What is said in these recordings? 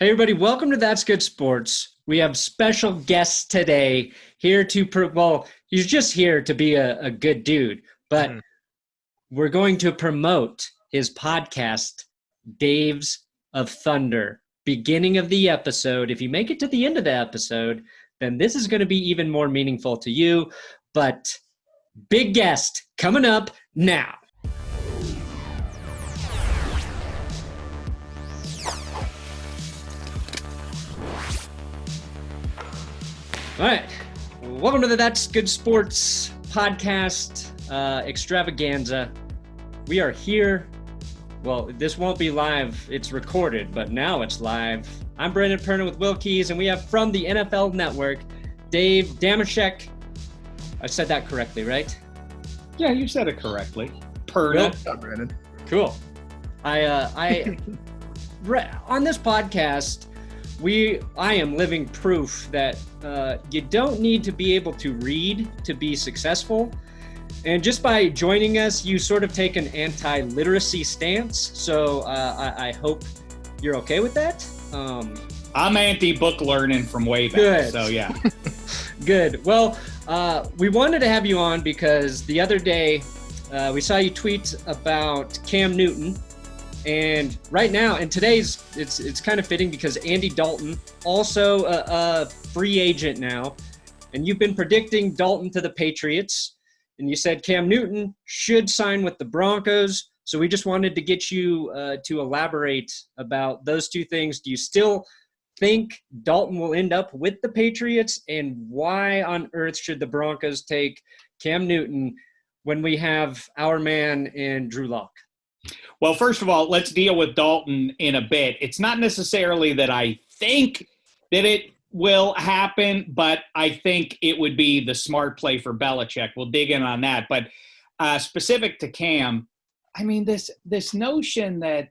Hey, everybody, welcome to That's Good Sports. We have special guests today here to, he's just here to be a good dude, but we're going to promote his podcast, Daves of Thunder. Beginning of the episode. If you make it to the end of the episode, then this is going to be even more meaningful to you. But big guest coming up now. All right. Welcome to the That's Good Sports podcast extravaganza. We are here. Well, this won't be live. It's recorded, but now it's live. I'm Brendan Perna with Will Keys, and we have from the NFL Network, Dave Dameshek. I said that correctly, right? Yeah, you said it correctly. Perna. Well, Brendan. Cool. On this podcast, I am living proof that you don't need to be able to read to be successful. And just by joining us, you sort of take an anti-literacy stance. So I hope you're okay with that. I'm anti-book learning from way back. Good. So, yeah. Good. Well, we wanted to have you on because the other day we saw you tweet about Cam Newton. And right now, and today's, it's kind of fitting because Andy Dalton, also a free agent now, and you've been predicting Dalton to the Patriots, and you said Cam Newton should sign with the Broncos. So we just wanted to get you to elaborate about those two things. Do you still think Dalton will end up with the Patriots, and why on earth should the Broncos take Cam Newton when we have our man in Drew Lock? Well, first of all, let's deal with Dalton in a bit. It's not necessarily that I think that it will happen, but I think it would be the smart play for Belichick. We'll dig in on that. But specific to Cam, I mean, this notion that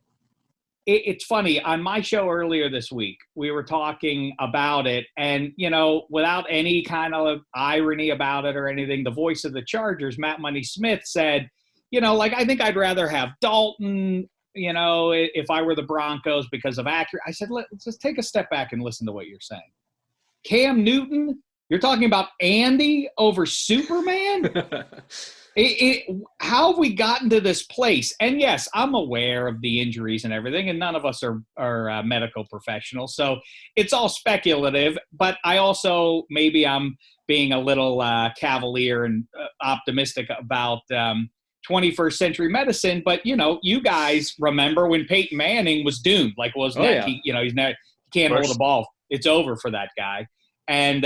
it's funny. On my show earlier this week, we were talking about it, and, you know, without any kind of irony about it or anything, the voice of the Chargers, Matt Money Smith, said, you know, like, I think I'd rather have Dalton, you know, if I were the Broncos because of accurate. I said, let's just take a step back and listen to what you're saying. Cam Newton, you're talking about Andy over Superman? How have we gotten to this place? And yes, I'm aware of the injuries and everything, and none of us are medical professionals. So it's all speculative, but I also, maybe I'm being a little cavalier and optimistic about 21st century medicine, but you know, you guys remember when Peyton Manning was doomed, like he can't hold the ball. It's over for that guy. And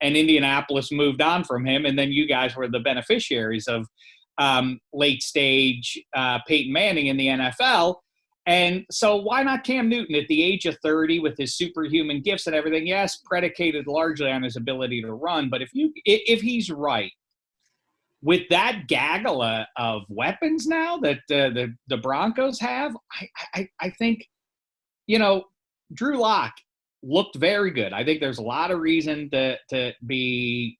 Indianapolis moved on from him. And then you guys were the beneficiaries of late stage Peyton Manning in the NFL. And so why not Cam Newton at the age of 30 with his superhuman gifts and everything? Yes, predicated largely on his ability to run. But if he's right, with that gaggle of weapons now that the Broncos have, I think, you know, Drew Lock looked very good. I think there's a lot of reason to be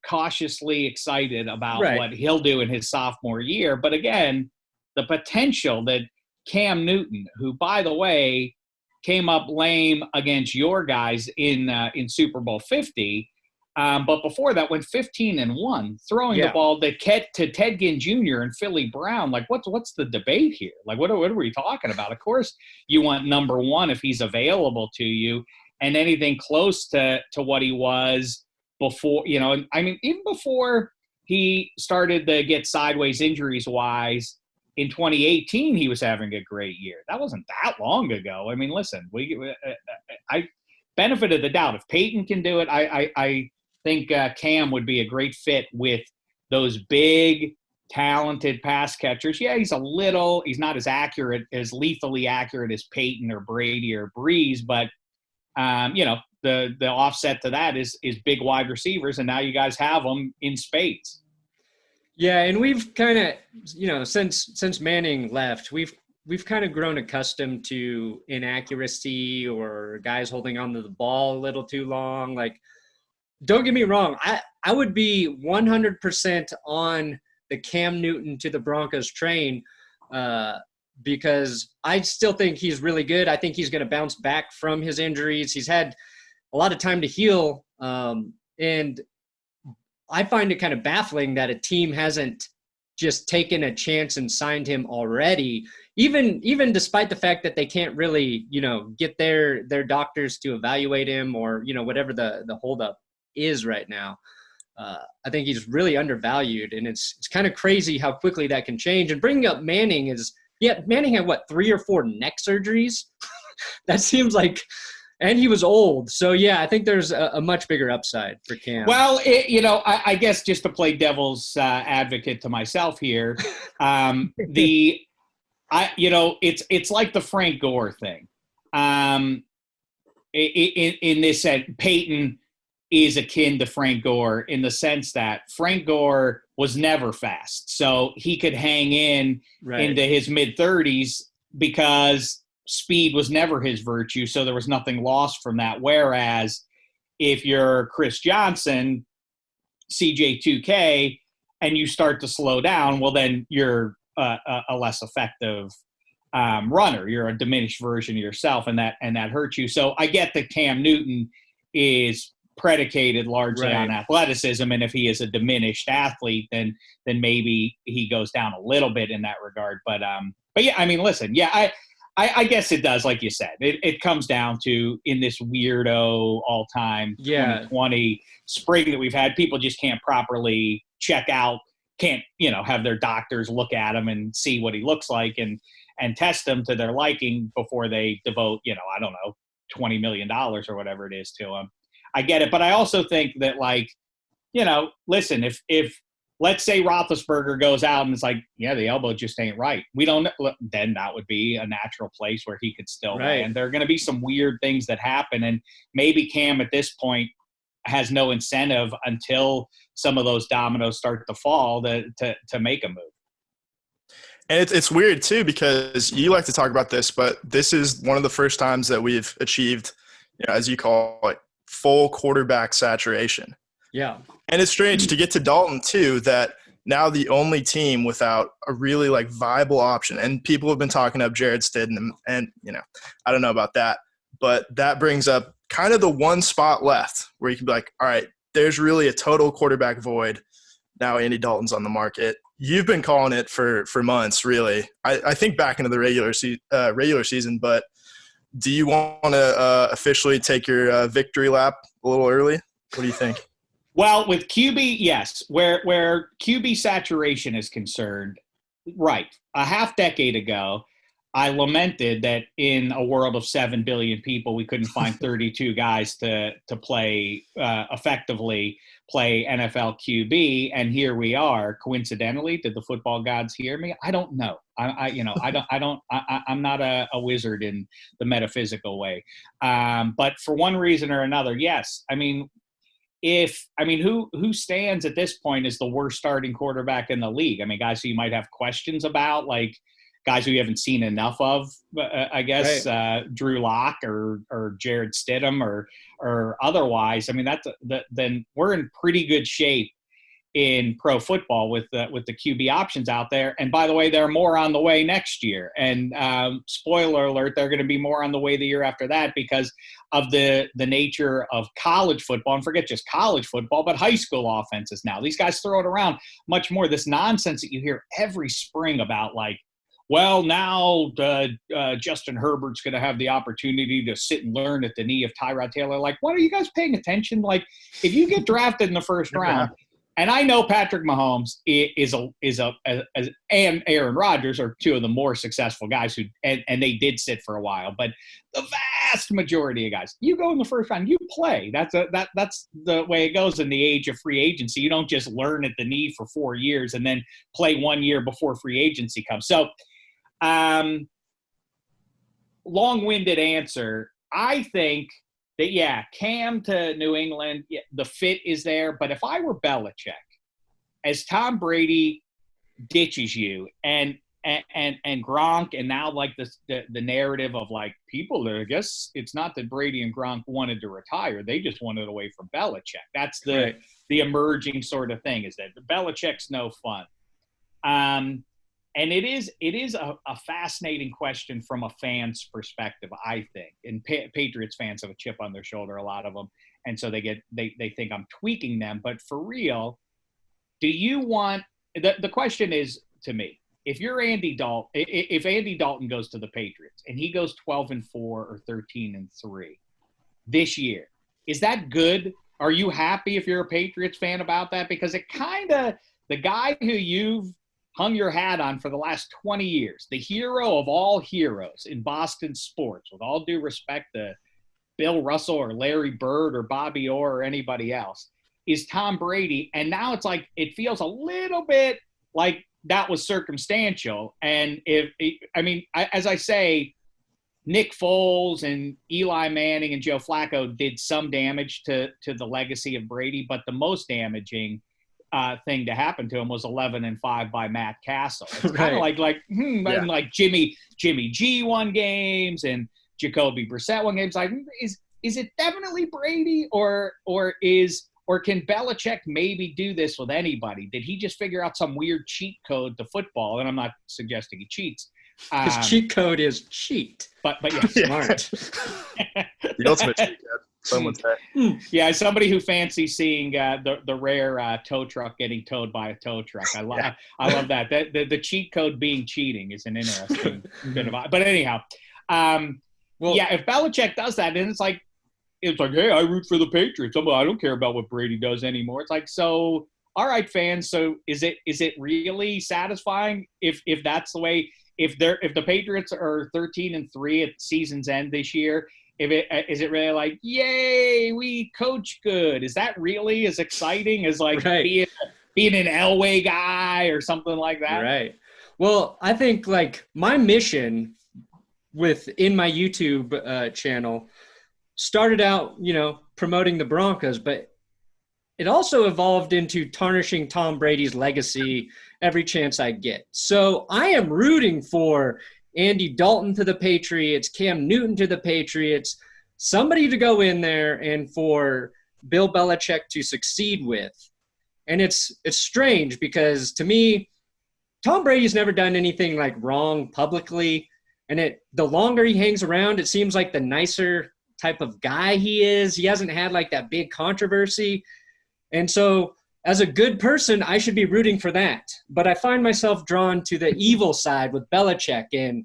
cautiously excited about what he'll do in his sophomore year. But again, the potential that Cam Newton, who, by the way, came up lame against your guys in Super Bowl 50, but before that went 15-1, throwing the ball to Ted Ginn Jr. and Philly Brown. Like, what's the debate here? Like, what are we talking about? Of course, you want number one if he's available to you, and anything close to what he was before. You know, I mean, even before he started to get sideways injuries wise. In 2018, he was having a great year. That wasn't that long ago. I mean, listen, I benefit of the doubt. If Peyton can do it, I think Cam would be a great fit with those big, talented pass catchers. Yeah, he's not as accurate, as lethally accurate as Peyton or Brady or Breeze, but, you know, the offset to that is big wide receivers, and now you guys have them in spades. Yeah, and we've kind of, you know, since Manning left, we've kind of grown accustomed to inaccuracy or guys holding onto the ball a little too long. Like, don't get me wrong, I would be 100% on the Cam Newton to the Broncos train because I still think he's really good. I think he's going to bounce back from his injuries. He's had a lot of time to heal. And I find it kind of baffling that a team hasn't just taken a chance and signed him already, even despite the fact that they can't really, get their doctors to evaluate him or, whatever the holdup is right now. I think he's really undervalued, and it's kind of crazy how quickly that can change. And bringing up Manning Manning had 3 or 4 neck surgeries? That seems like, and he was old. So, yeah, I think there's a much bigger upside for Cam. Well, I guess just to play devil's advocate to myself here, it's like the Frank Gore thing. In this sense, Peyton is akin to Frank Gore in the sense that Frank Gore was never fast. So he could hang in into his mid-30s because speed was never his virtue. So there was nothing lost from that. Whereas if you're Chris Johnson, CJ2K, and you start to slow down, well, then you're a less effective runner. You're a diminished version of yourself, and that hurts you. So I get that Cam Newton is predicated largely on athleticism, and if he is a diminished athlete, then maybe he goes down a little bit in that regard. But yeah, I mean, listen, yeah, I guess it does, like you said. It comes down to, in this weirdo all-time 2020 spring that we've had, people just can't properly check out, can't have their doctors look at him and see what he looks like and test him to their liking before they devote I don't know, $20 million or whatever it is to him. I get it, but I also think that, listen, if let's say Roethlisberger goes out and it's like, yeah, the elbow just ain't right, we don't, then that would be a natural place where he could still land. There are going to be some weird things that happen, and maybe Cam at this point has no incentive until some of those dominoes start to fall to make a move. And it's weird too, because you like to talk about this, but this is one of the first times that we've achieved, as you call it, full quarterback saturation. Yeah. And it's strange to get to Dalton too, that now the only team without a really viable option, and people have been talking up Jared Stidham, and I don't know about that, but that brings up kind of the one spot left where you can be like, all right, there's really a total quarterback void. Now Andy Dalton's on the market. You've been calling it for months, really. I think back into the regular season, but do you want to officially take your victory lap a little early? What do you think? Well, with QB, yes. Where QB saturation is concerned, right. A half decade ago, I lamented that in a world of 7 billion people, we couldn't find 32 guys to play effectively play NFL QB, and here we are. Coincidentally, did the football gods hear me? I don't know. I'm not a wizard in the metaphysical way. But for one reason or another, yes. I mean, who stands at this point as the worst starting quarterback in the league? I mean, guys who you might have questions about, like guys who you haven't seen enough of, I guess, Drew Lock or Jared Stidham or otherwise. I mean, then we're in pretty good shape in pro football with the QB options out there. And by the way, there are more on the way next year. And spoiler alert, they're going to be more on the way the year after that because of the nature of college football, and forget just college football, but high school offenses now. These guys throw it around much more. This nonsense that you hear every spring about, like, well, now Justin Herbert's going to have the opportunity to sit and learn at the knee of Tyrod Taylor. Like, what are you guys paying attention? Like, if you get drafted in the first round, and I know Patrick Mahomes and Aaron Rodgers are two of the more successful guys and they did sit for a while, but the vast majority of guys, you go in the first round, you play. That's the way it goes in the age of free agency. You don't just learn at the knee for 4 years and then play 1 year before free agency comes. So, long-winded answer. I think that, yeah, Cam to New England, yeah, the fit is there. But if I were Belichick, as Tom Brady ditches you and Gronk, and now like the narrative of like people, I guess it's not that Brady and Gronk wanted to retire. They just wanted away from Belichick. That's the emerging sort of thing, is that Belichick's no fun. And it is a fascinating question from a fan's perspective, I think. And Patriots fans have a chip on their shoulder, a lot of them, and so they think I'm tweaking them. But for real, do you want the question is to me, if you're Andy Dalton, if Andy Dalton goes to the Patriots and he goes 12-4 or 13-3 this year, is that good? Are you happy if you're a Patriots fan about that? Because it kind of, the guy who you've hung your hat on for the last 20 years, the hero of all heroes in Boston sports, with all due respect to Bill Russell or Larry Bird or Bobby Orr or anybody else, is Tom Brady. And now it's like, it feels a little bit like that was circumstantial. And as I say, Nick Foles and Eli Manning and Joe Flacco did some damage to the legacy of Brady, but the most damaging thing to happen to him was 11-5 by Matt Castle. It's kind of like Jimmy G won games and Jacoby Brissett won games. Like, is it definitely Brady or can Belichick maybe do this with anybody? Did he just figure out some weird cheat code to football? And I'm not suggesting he cheats. His cheat code is cheat. But yeah, smart. The ultimate cheat code. Someone say. Yeah, as somebody who fancies seeing the rare tow truck getting towed by a tow truck, I love that. The cheat code being cheating is an interesting bit of. But anyhow, if Belichick does that, then it's like, hey, I root for the Patriots. I don't care about what Brady does anymore. It's like, so all right, fans. So is it really satisfying if that's the way? If the Patriots are 13-3 at season's end this year, is it really like, yay, we coach good? Is that really as exciting as like being an Elway guy or something like that? Right. Well, I think like my mission within my YouTube channel started out, promoting the Broncos, but it also evolved into tarnishing Tom Brady's legacy every chance I get. So I am rooting for Andy Dalton to the Patriots, Cam Newton to the Patriots, somebody to go in there and for Bill Belichick to succeed with. And it's strange because to me, Tom Brady's never done anything like wrong publicly. And the longer he hangs around, it seems like the nicer type of guy he is. He hasn't had like that big controversy. And so as a good person, I should be rooting for that. But I find myself drawn to the evil side with Belichick, and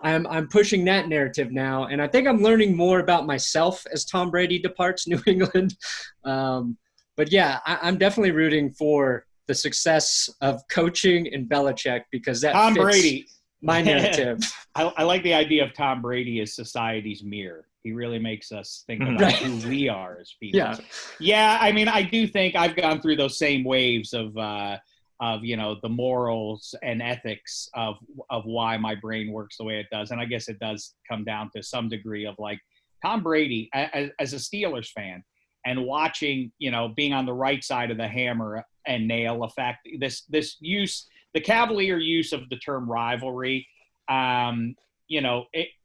I'm pushing that narrative now. And I think I'm learning more about myself as Tom Brady departs New England. But yeah, I'm definitely rooting for the success of coaching and Belichick because that Tom fits Brady. My narrative. I like the idea of Tom Brady as society's mirror. He really makes us think about who we are as people. Yeah. I mean, I do think I've gone through those same waves of the morals and ethics of why my brain works the way it does. And I guess it does come down to some degree of like Tom Brady as a Steelers fan and watching, being on the right side of the hammer and nail effect, this use, the cavalier use of the term rivalry,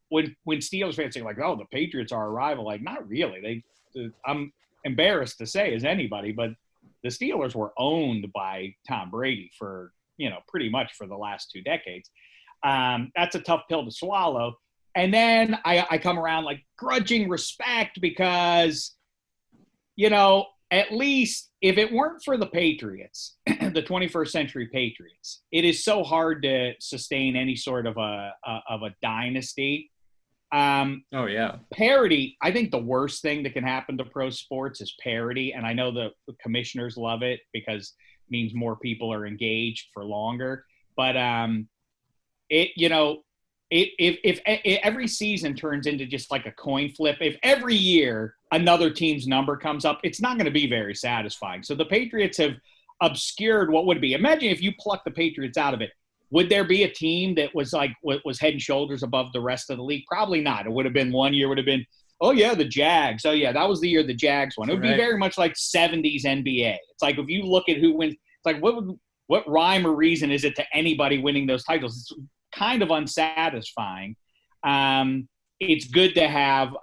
when Steelers fans say like, oh, the Patriots are a rival, like not really. I'm embarrassed to say as anybody, but the Steelers were owned by Tom Brady for, pretty much for the last 2 decades. That's a tough pill to swallow. And then I come around like grudging respect because, at least if it weren't for the Patriots, the 21st century Patriots, it is so hard to sustain any sort of a dynasty. Parity. I think the worst thing that can happen to pro sports is parity. And I know the commissioners love it because it means more people are engaged for longer. But if every season turns into just like a coin flip, if every year another team's number comes up, it's not going to be very satisfying. So the Patriots have obscured what would be. Imagine if you pluck the Patriots out of it. Would there be a team that was like was head and shoulders above the rest of the league? Probably not. It would have been one year would have been, oh yeah, the Jags. Oh yeah, that was the year the Jags won. It would be very much like 70s NBA. It's like if you look at who wins, it's like what rhyme or reason is it to anybody winning those titles? It's kind of unsatisfying. It's good to have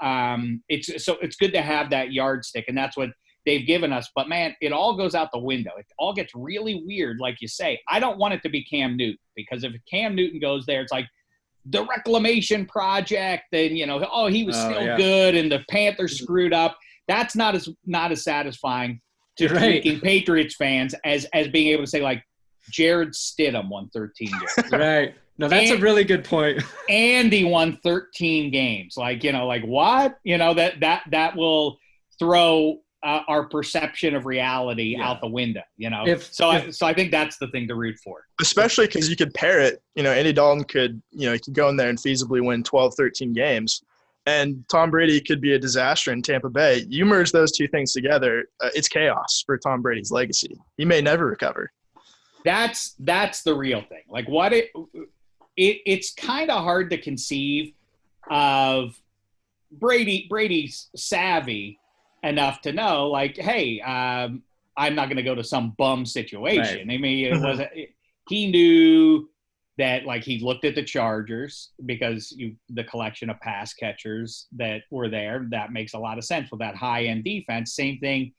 it's good to have that yardstick, and that's what they've given us. But, man, it all goes out the window. It all gets really weird, like you say. I don't want it to be Cam Newton, because if Cam Newton goes there, it's like the reclamation project and, you know, oh, he was still good and the Panthers screwed up. That's not as satisfying to thinking Patriots fans as being able to say, like, Jared Stidham won 13 games. Right. No, that's a really good point. Andy won 13 games. Like, you know, like what? You know, that will throw our perception of reality out the window, you know? So I think that's the thing to root for. Especially because you could pair it. You know, Andy Dalton could go in there and feasibly win 12, 13 games. And Tom Brady could be a disaster in Tampa Bay. You merge those two things together, it's chaos for Tom Brady's legacy. He may never recover. That's the real thing. Like it's kind of hard to conceive of Brady's savvy enough to know, like, hey, I'm not going to go to some bum situation. Right. I mean, he knew that, like, he looked at the Chargers because the collection of pass catchers that were there. That makes a lot of sense with that high-end defense. Same thing,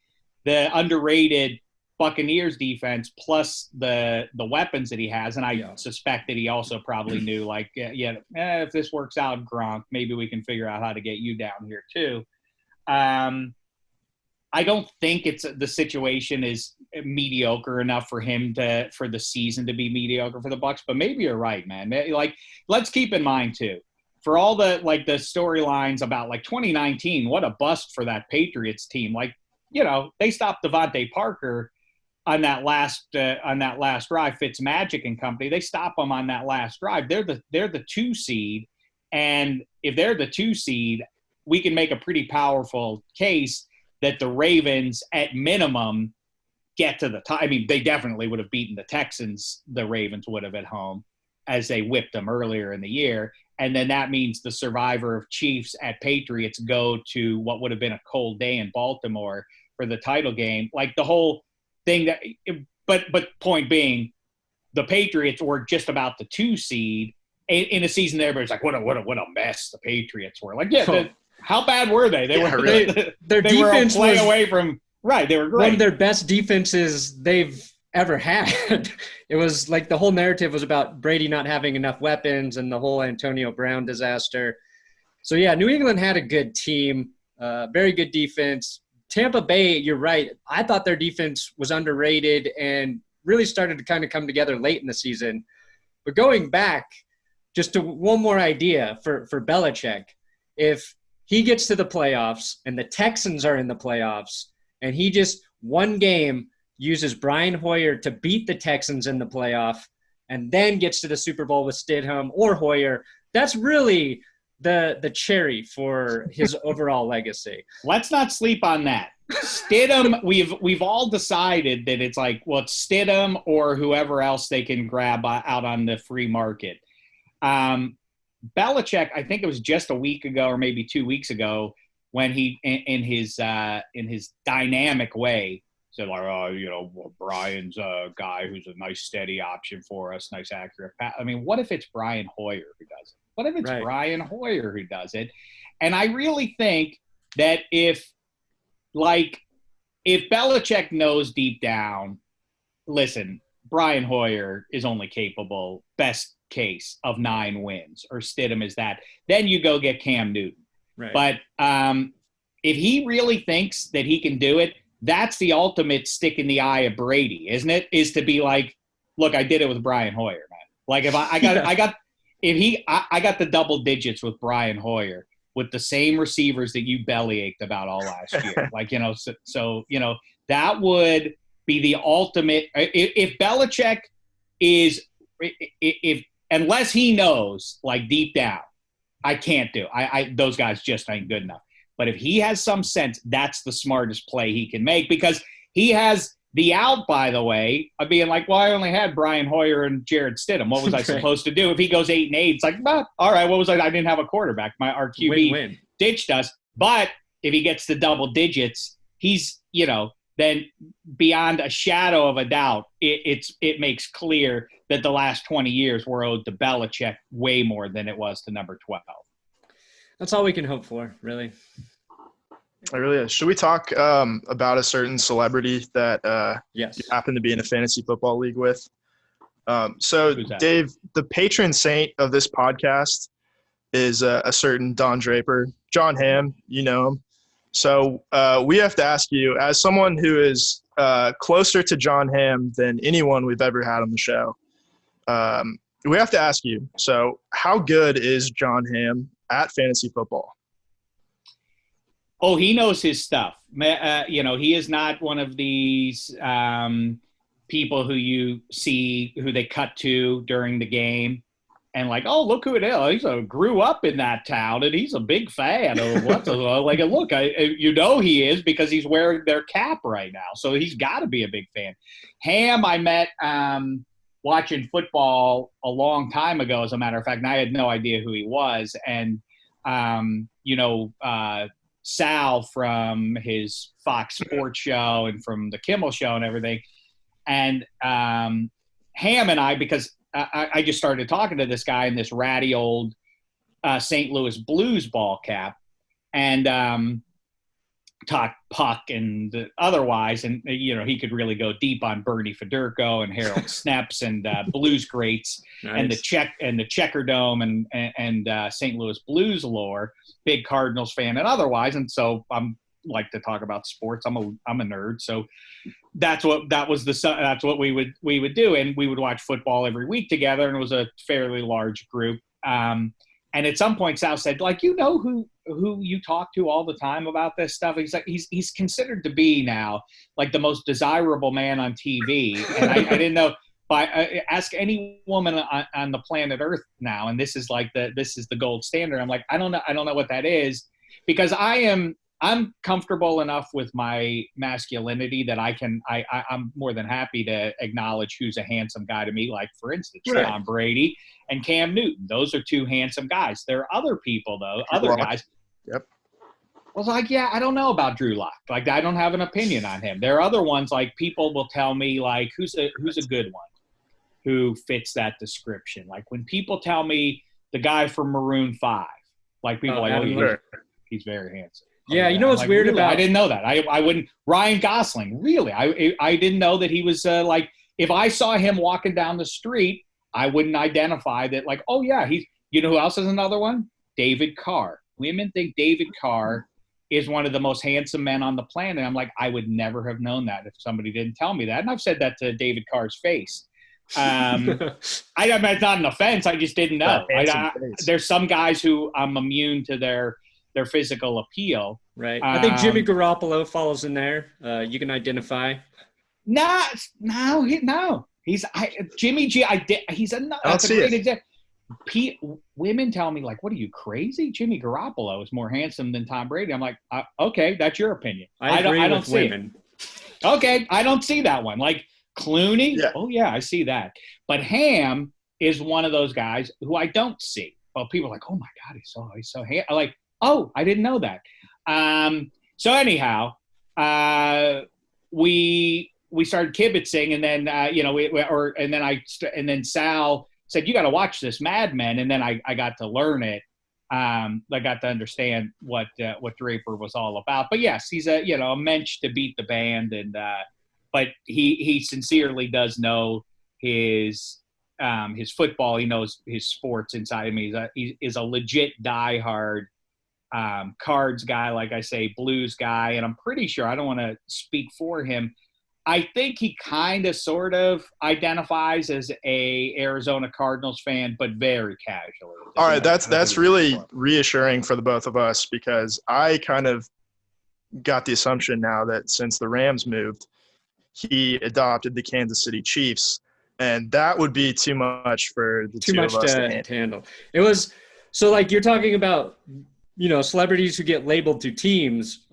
the underrated Buccaneers defense plus the weapons that he has. And I suspect that he also probably knew, like, if this works out, Gronk, maybe we can figure out how to get you down here too. I don't think the situation is mediocre enough for for the season to be mediocre for the Bucs, but maybe you're right, man. Like, let's keep in mind too, for all the storylines about, like, 2019, what a bust for that Patriots team. Like, you know, they stopped Devontae Parker on that last drive. Fitzmagic and company, they stop them on that last drive. They're the 2 seed, and if they're the 2 seed, we can make a pretty powerful case that the Ravens, at minimum, get to the top. I mean, they definitely would have beaten the Texans. The Ravens would have at home, as they whipped them earlier in the year. And then that means the survivor of Chiefs at Patriots go to what would have been a cold day in Baltimore for the title game. Like, the whole thing but point being, the Patriots were just about the 2 seed in a season there, but it's like, what a mess the Patriots were. Like, how bad were they? They were their defense were a play away from right. They were great. One of their best defenses they've ever had. It was like the whole narrative was about Brady not having enough weapons and the whole Antonio Brown disaster. So yeah, New England had a good team, very good defense. Tampa Bay, you're right. I thought their defense was underrated and really started to kind of come together late in the season. But going back, just to one more idea for Belichick, if he gets to the playoffs and the Texans are in the playoffs and he just one game uses Brian Hoyer to beat the Texans in the playoff and then gets to the Super Bowl with Stidham or Hoyer, that's really the cherry for his overall legacy. Let's not sleep on that. Stidham, we've all decided that it's like, well, it's Stidham or whoever else they can grab out on the free market. Belichick, I think it was just a week ago or maybe 2 weeks ago, when he, in his dynamic way, said, like, Brian's a guy who's a nice steady option for us, nice accurate pass. I mean, what if it's Brian Hoyer who does it? What if it's Brian Hoyer who does it? And I really think that if Belichick knows deep down, listen, Brian Hoyer is only capable, best case, of 9 wins, or Stidham is that, then you go get Cam Newton. Right. But if he really thinks that he can do it, that's the ultimate stick in the eye of Brady, isn't it? Is to be like, look, I did it with Brian Hoyer, man. Like, if I got the double digits with Brian Hoyer with the same receivers that you bellyached about all last year. Like, so that would be the ultimate. If Belichick is, unless he knows, like, deep down, I can't do. Those guys just ain't good enough. But if he has some sense, that's the smartest play he can make, because he has the out, by the way, of being like, well, I only had Brian Hoyer and Jared Stidham. What was I supposed to do? If he goes 8-8, it's like, all right, what was I didn't have a quarterback. Our QB ditched us. But if he gets to double digits, he's, then beyond a shadow of a doubt, it makes clear that the last 20 years were owed to Belichick way more than it was to number 12. That's all we can hope for, really. It really is. Should we talk about a certain celebrity that Yes. you happen to be in a fantasy football league with? So, Dave, the patron saint of this podcast is a certain Don Draper. John Hamm, you know him. So we have to ask you, as someone who is closer to John Hamm than anyone we've ever had on the show, we have to ask you, so how good is John Hamm at fantasy football? Oh, he knows his stuff. He is not one of these people who you see who they cut to during the game and like, oh, look who it is. He grew up in that town and he's a big fan of what's like. Look, he is because he's wearing their cap right now, so he's got to be a big fan. Ham, I met watching football a long time ago, as a matter of fact, and I had no idea who he was. And Sal from his Fox Sports show and from the Kimmel show and everything. And Ham and I, because I just started talking to this guy in this ratty old St. Louis Blues ball cap and talk puck and otherwise. And, he could really go deep on Bernie Federko and Harold Snepps and Blues greats. Nice. and the Checker Dome and St. Louis Blues lore, big Cardinals fan and otherwise. And so I'm like to talk about sports. I'm a nerd. So that's what we would do. And we would watch football every week together. And it was a fairly large group. And at some point Sal said, like, who you talk to all the time about this stuff? He's like, he's considered to be now like the most desirable man on TV. And I didn't know. Ask any woman on the planet Earth now, and this is the gold standard. I'm like, I don't know what that is, because I'm comfortable enough with my masculinity that I'm more than happy to acknowledge who's a handsome guy to me. Like, for instance, right. Tom Brady and Cam Newton. Those are two handsome guys. There are other people though, other guys. Yep. I was like, yeah, I don't know about Drew Lock. Like, I don't have an opinion on him. There are other ones, like, people will tell me, like, who's a good one who fits that description. Like, when people tell me the guy from Maroon 5, like, people are like, he's very handsome. Yeah, you know what's weird about – I didn't know that. I wouldn't – Ryan Gosling, really. I didn't know that he was like – if I saw him walking down the street, I wouldn't identify that, like, oh, yeah, he's – you know who else is another one? David Carr. Women think David Carr is one of the most handsome men on the planet. I'm like, I would never have known that if somebody didn't tell me that. And I've said that to David Carr's face. It's not an offense. I just didn't know. There's some guys who I'm immune to their physical appeal. Right. I think Jimmy Garoppolo falls in there. You can identify. No. He's Jimmy G. He's a great example. Women tell me, like, what are you, crazy? Jimmy Garoppolo is more handsome than Tom Brady. I'm like, okay, that's your opinion. I don't see women. Okay, I don't see that one. Like Clooney, yeah. Oh yeah, I see that. But Ham is one of those guys who I don't see. Well, people are like, oh my God, he's so handsome. I'm like, oh, I didn't know that. So anyhow, we started kibitzing, and then and then Sal said, you got to watch this Mad Men. And then I got to learn it. I got to understand what Draper was all about. But yes, he's a mensch to beat the band. And, but he sincerely does know his football. He knows his sports inside of me. He is a legit diehard Cards guy, like I say, Blues guy. And I'm pretty sure, I don't want to speak for him, I think he kind of sort of identifies as a Arizona Cardinals fan, but very casually. All right, that's really reassuring for the both of us, because I kind of got the assumption now that since the Rams moved, he adopted the Kansas City Chiefs, and that would be too much for the two of us to handle. It was so, like, you're talking about, celebrities who get labeled to teams.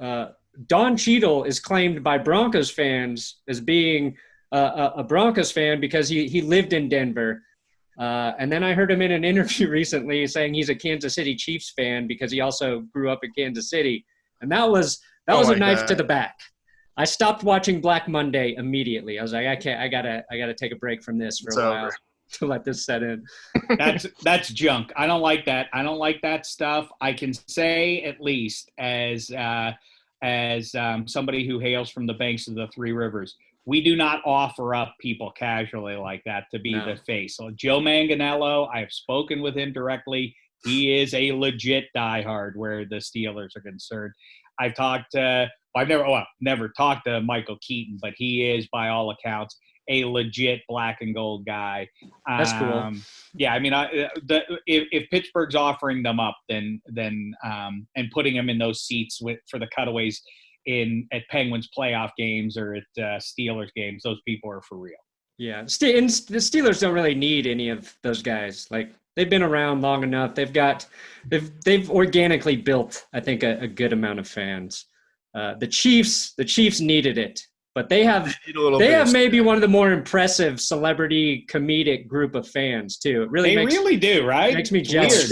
Don Cheadle is claimed by Broncos fans as being a Broncos fan because he lived in Denver. And then I heard him in an interview recently saying he's a Kansas City Chiefs fan because he also grew up in Kansas City. And that was a knife to the back. I stopped watching Black Monday immediately. I was like, I gotta take a break from this for a while to let this set in. That's junk. I don't like that. I don't like that stuff. I can say, at least, as as somebody who hails from the banks of the Three Rivers, we do not offer up people casually like that to be the face. So Joe Manganiello, I have spoken with him directly. He is a legit diehard where the Steelers are concerned. I've never talked to Michael Keaton, but he is, by all accounts, a legit black and gold guy. That's cool. Yeah, I mean, if Pittsburgh's offering them up, then and putting them in those seats for the cutaways at Penguins playoff games or at Steelers games, those people are for real. Yeah, and the Steelers don't really need any of those guys. Like, they've been around long enough. They've organically built, I think, a good amount of fans. The Chiefs needed it, but they have maybe one of the more impressive celebrity comedic group of fans too. It really do, right? Makes me jealous.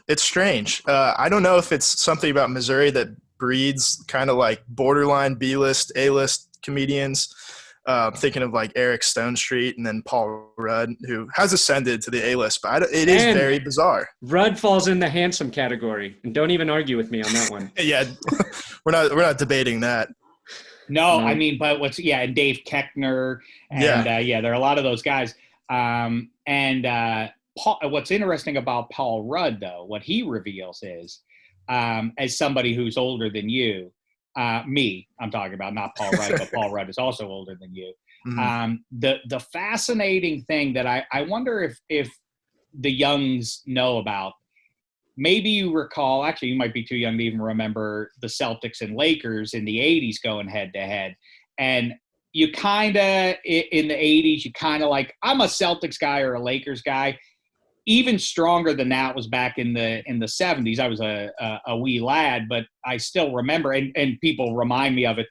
It's strange. I don't know if it's something about Missouri that breeds kind of like borderline B-list, A-list comedians. Thinking of like Eric Stonestreet and then Paul Rudd, who has ascended to the A-list, but it is very bizarre. Rudd falls in the handsome category, and don't even argue with me on that one. Yeah, we're not debating that. No, I mean, but and Dave Keckner, and there are a lot of those guys. Paul, what's interesting about Paul Rudd, though, what he reveals is, as somebody who's older than you, me, I'm talking about, not Paul Rudd, but Paul Rudd is also older than you. Mm-hmm. The fascinating thing that I wonder if the youngs know about, maybe you recall, actually you might be too young to even remember the Celtics and Lakers in the 80s going head to head. And you kind of, in the 80s, you kind of like, I'm a Celtics guy or a Lakers guy. Even stronger than that was back in the 70s. I was a wee lad, but I still remember, and people remind me of it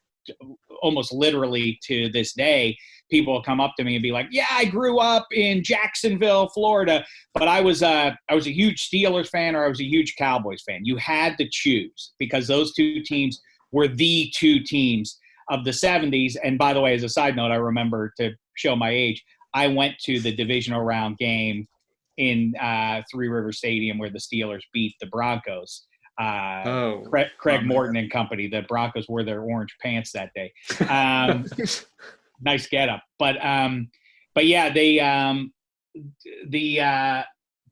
almost literally to this day. People will come up to me and be like, "Yeah, I grew up in Jacksonville, Florida, but I was a huge Steelers fan or I was a huge Cowboys fan." You had to choose because those two teams were the two teams of the 70s. And by the way, as a side note, I remember, to show my age, I went to the divisional round game in Three Rivers Stadium where the Steelers beat the Broncos. Craig Morton and company. The Broncos wore their orange pants that day. Nice getup. But yeah,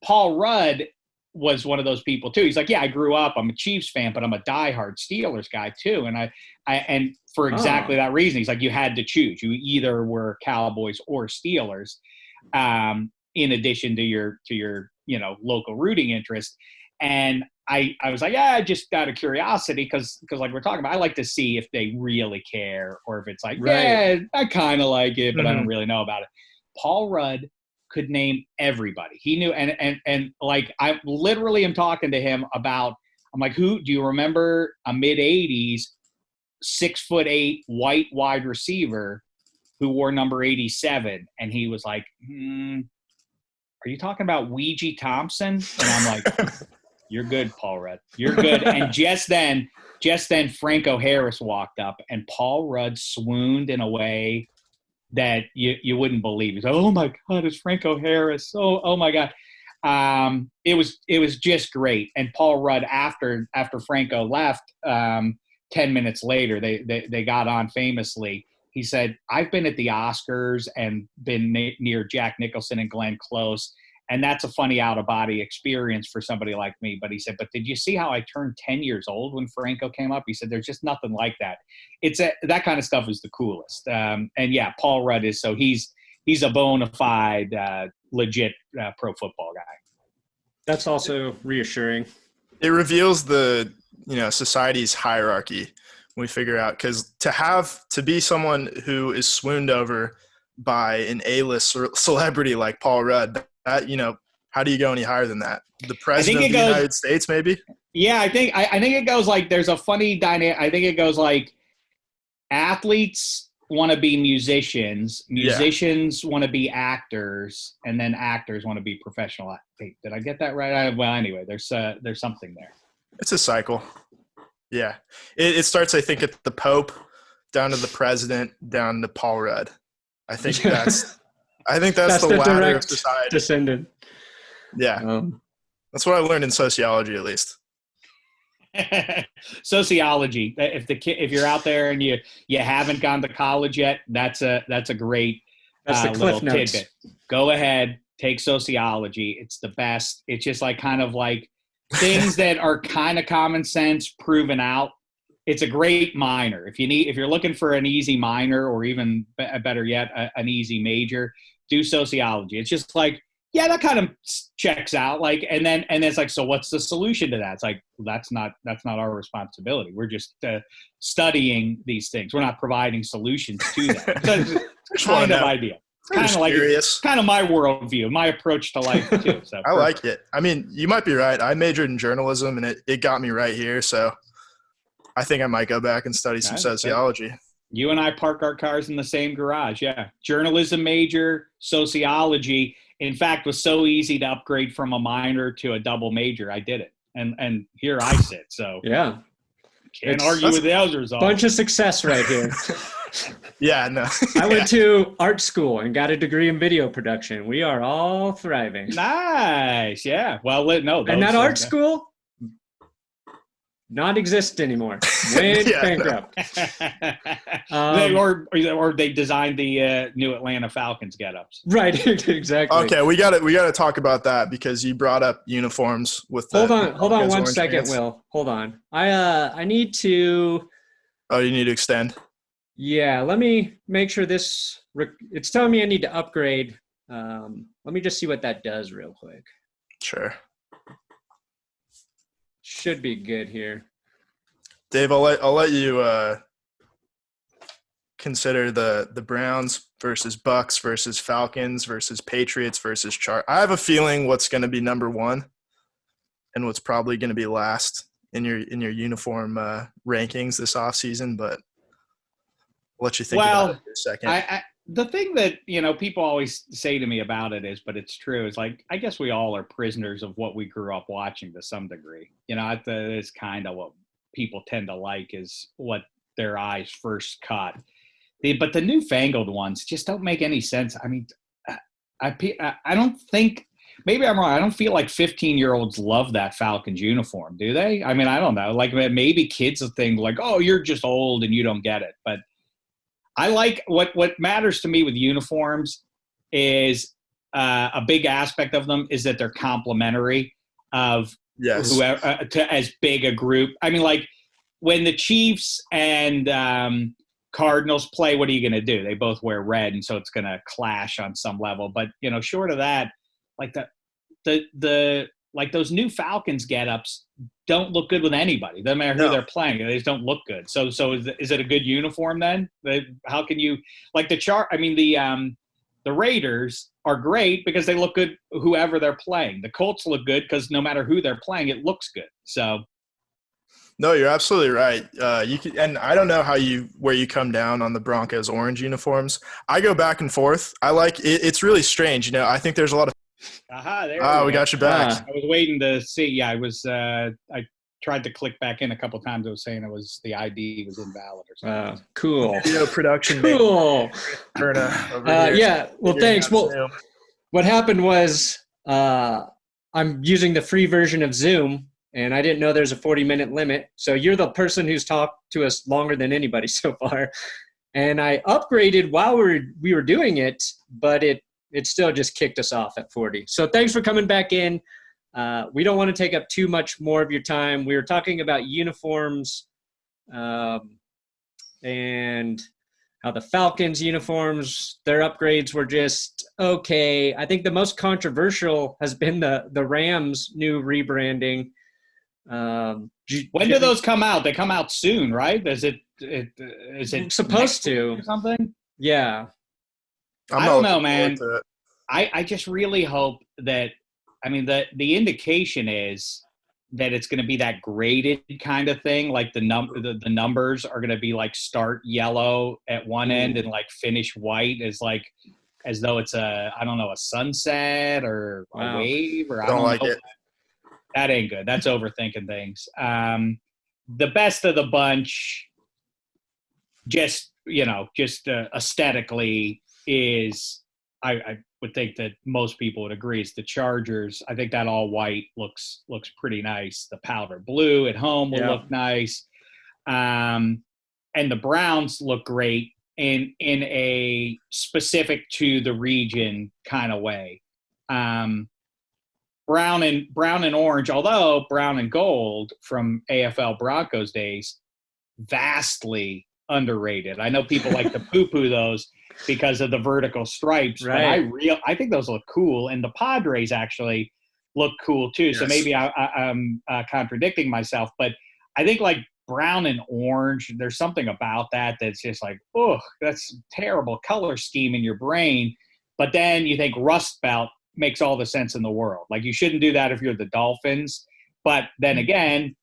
Paul Rudd was one of those people too. He's like, yeah, I grew up, I'm a Chiefs fan, but I'm a diehard Steelers guy too. And for exactly that reason, he's like, you had to choose. You either were Cowboys or Steelers. In addition to your local rooting interest. And I was like, yeah, just out of curiosity, because like we're talking about, I like to see if they really care or if it's like, yeah, I kind of like it, but I don't really know about it. Paul Rudd could name everybody. He knew, and like I literally am talking to him about, I'm like, who do you remember a mid-'80s 6'8" white wide receiver who wore number 87? And he was like, are you talking about Ouija Thompson? And I'm like, you're good, Paul Rudd. You're good. And just then Franco Harris walked up, and Paul Rudd swooned in a way that you wouldn't believe. He's like, oh my God, it's Franco Harris. Oh my God. It was just great. And Paul Rudd, after Franco left, 10 minutes later, they got on famously. He said, I've been at the Oscars and been near Jack Nicholson and Glenn Close, and that's a funny out-of-body experience for somebody like me. But he said, but did you see how I turned 10 years old when Franco came up? He said, there's just nothing like that. That kind of stuff is the coolest. And yeah, Paul Rudd is, so he's a bona fide, legit pro football guy. That's also reassuring. It reveals the society's hierarchy. We figure out, because to be someone who is swooned over by an A-list celebrity like Paul Rudd, that, how do you go any higher than that? The president of the United States, maybe? Yeah, I think it goes like, there's a funny dynamic. I think it goes like, athletes want to be musicians want to be actors, and then actors want to be professional. Wait, did I get that right? Well, anyway, there's something there. It's a cycle. Yeah. It starts, I think, at the Pope, down to the president, down to Paul Rudd. I think that's the ladder of society. Descendant. Yeah. That's what I learned in sociology, at least. Sociology. If you're out there and you haven't gone to college yet, that's a great Cliff Notes. tidbit. Go ahead, take sociology. It's the best. It's just like kind of like things that are kind of common sense proven out. It's a great minor. If you're looking for an easy minor, or even better yet, an easy major, do sociology. It's just like, yeah, that kind of checks out. Like, and then it's like, so what's the solution to that? It's like, well, that's not our responsibility. We're just studying these things. We're not providing solutions to that. So it's kind of idea. Kind of like kind of my worldview, my approach to life too. So I like it. I mean, you might be right. I majored in journalism, and it got me right here. So I think I might go back and study some sociology. You and I park our cars in the same garage. Yeah. Journalism major, sociology. In fact, was so easy to upgrade from a minor to a double major. I did it. And here I sit. So yeah. Can't argue with those results. Bunch of success right here. Yeah, no. I went to art school and got a degree in video production. We are all thriving. Nice. Yeah. Well, no. And that art school not exist anymore. Went bankrupt. Or they designed the new Atlanta Falcons get-ups. Right, exactly. Okay, we got to talk about that because you brought up uniforms with the Hold on 1 second, pants. Will. Hold on. I need to Oh, you need to extend? Yeah, let me make sure this it's telling me I need to upgrade. Let me just see what that does real quick. Sure. Should be good here. Dave, I'll let you consider the Browns versus Bucks versus Falcons versus Patriots versus I have a feeling what's going to be number one and what's probably going to be last in your uniform rankings this offseason, but I'll let you think about it for a second. The thing that, people always say to me about it is, but it's true, is like, I guess we all are prisoners of what we grew up watching to some degree. It's kind of what people tend to like is what their eyes first caught. But the newfangled ones just don't make any sense. I mean, I don't think, maybe I'm wrong, I don't feel like 15-year-olds love that Falcons uniform, do they? I mean, I don't know. Like maybe kids will think like, oh, you're just old and you don't get it. But I like what matters to me with uniforms is a big aspect of them is that they're complementary of whoever to as big a group. I mean, like when the Chiefs and Cardinals play, what are you going to do? They both wear red, and so it's going to clash on some level. But short of that, like the like those new Falcons get-ups don't look good with anybody. Doesn't matter who they're playing. They just don't look good. So is it a good uniform then? How can you – like the Raiders are great because they look good whoever they're playing. The Colts look good because no matter who they're playing, it looks good. So – No, you're absolutely right. And I don't know where you come down on the Broncos orange uniforms. I go back and forth. I like it. It's really strange. I think there's a lot of we got you back. I was waiting to see. Yeah, I was. I tried to click back in a couple of times. It was saying the ID was invalid or something. Cool. Video production. Cool. Yeah. Well, thanks. Well, what happened was I'm using the free version of Zoom, and I didn't know there's a 40-minute limit. So you're the person who's talked to us longer than anybody so far. And I upgraded while we were doing it, but it still just kicked us off at 40. So thanks for coming back in. We don't want to take up too much more of your time. We were talking about uniforms and how the Falcons uniforms, their upgrades were just okay. I think the most controversial has been the Rams' new rebranding. When do those come out? They come out soon, right? Is it supposed to or something? Yeah. I don't know, man. I just really hope that, I mean, the indication is that it's going to be that graded kind of thing. Like the numbers are going to be like start yellow at one end and like finish white as though it's a sunset or a wave or I don't like know. It. That ain't good. That's overthinking things. The best of the bunch, just aesthetically is I would think that most people would agree is the Chargers. I think that all white looks pretty nice. The powder blue at home will look nice. And the Browns look great in a specific to the region kind of way. Brown and orange, although brown and gold from AFL Broncos days, vastly underrated. I know people like to poo-poo those because of the vertical stripes, right. But I think those look cool, and the Padres actually look cool too. Yes. So maybe I'm contradicting myself, but I think like brown and orange, there's something about that that's just like, oh, that's terrible color scheme in your brain. But then you think Rust Belt makes all the sense in the world. Like, you shouldn't do that if you're the Dolphins. But then again,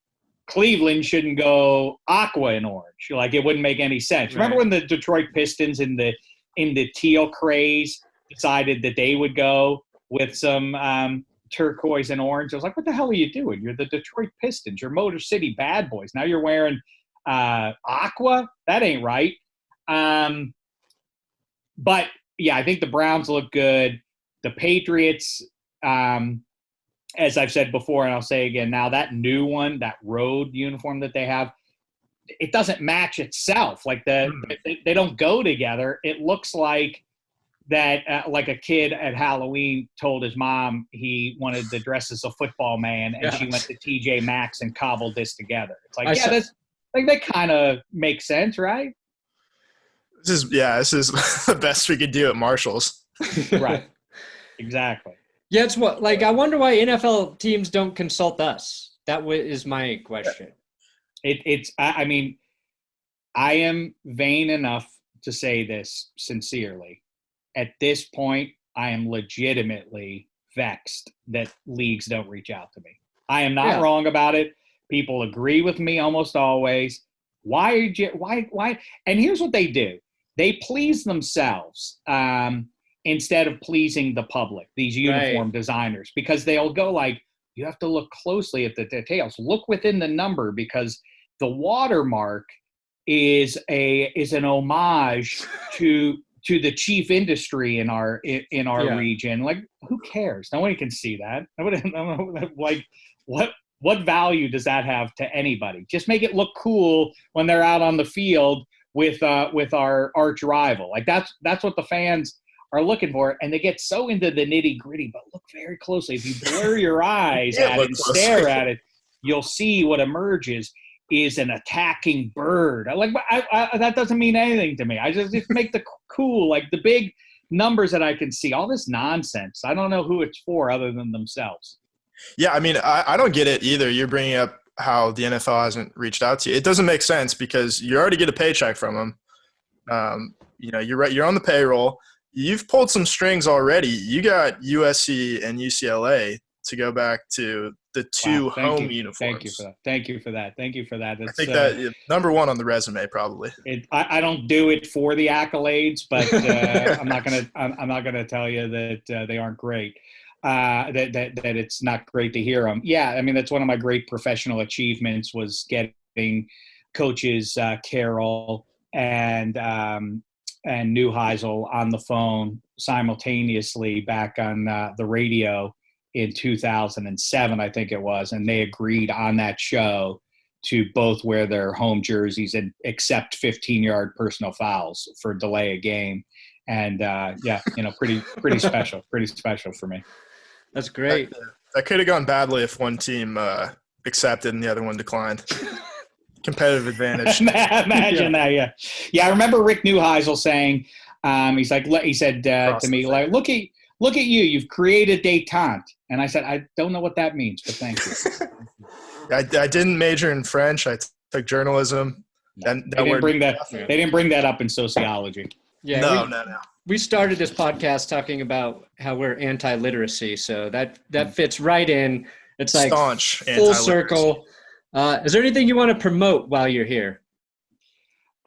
Cleveland shouldn't go aqua and orange. Like, it wouldn't make any sense. Right. Remember when the Detroit Pistons in the teal craze decided that they would go with some turquoise and orange? I was like, what the hell are you doing? You're the Detroit Pistons. You're Motor City bad boys. Now you're wearing aqua? That ain't right. But, yeah, I think the Browns look good. The Patriots, as I've said before, and I'll say again now, that new one, that road uniform that they have, it doesn't match itself. Like they don't go together. It looks like that, like a kid at Halloween told his mom he wanted to dress as a football man, and she went to TJ Maxx and cobbled this together. It's like, that kind of makes sense, right? This is the best we could do at Marshall's. Right. Exactly. Yeah, it's what, like, I wonder why NFL teams don't consult us. That is my question. I mean, I am vain enough to say this sincerely. At this point, I am legitimately vexed that leagues don't reach out to me. I am not wrong about it. People agree with me almost always. Why? And here's what they do. They please themselves. Instead of pleasing the public, these uniform designers, because they'll go like, you have to look closely at the details. Look within the number, because the watermark is an homage to the chief industry in our region. Like, who cares? Nobody can see that. Like, what value does that have to anybody? Just make it look cool when they're out on the field with our arch rival. Like, that's what the fans are looking for, and they get so into the nitty-gritty. But look very closely. If you blur your eyes at it and stare at it, you'll see what emerges is an attacking bird. That doesn't mean anything to me. I just make the cool, like the big numbers that I can see. All this nonsense, I don't know who it's for other than themselves. Yeah, I mean, I don't get it either. You're bringing up how the NFL hasn't reached out to you. It doesn't make sense because you already get a paycheck from them. You're on the payroll. You've pulled some strings already. You got USC and UCLA to go back to the two home uniforms. Thank you for that. That's, I think that number one on the resume, probably. I don't do it for the accolades, but I'm not gonna tell you that they aren't great. That it's not great to hear them. Yeah, I mean, that's one of my great professional achievements was getting coaches Carroll and Neuheisel on the phone simultaneously back on the radio in 2007, I think it was, and they agreed on that show to both wear their home jerseys and accept 15-yard personal fouls for delay a game. And pretty special for me. That's great. That could have gone badly if one team accepted and the other one declined. Competitive advantage. Imagine that, yeah. Yeah, I remember Rick Neuheisel saying, he said to me, like, look at you, you've created detente. And I said, I don't know what that means, but thank you. I didn't major in French. I took journalism. They didn't bring that up in sociology. Yeah, no. We started this podcast talking about how we're anti-literacy, so that fits right in. It's like staunch full circle. Is there anything you want to promote while you're here?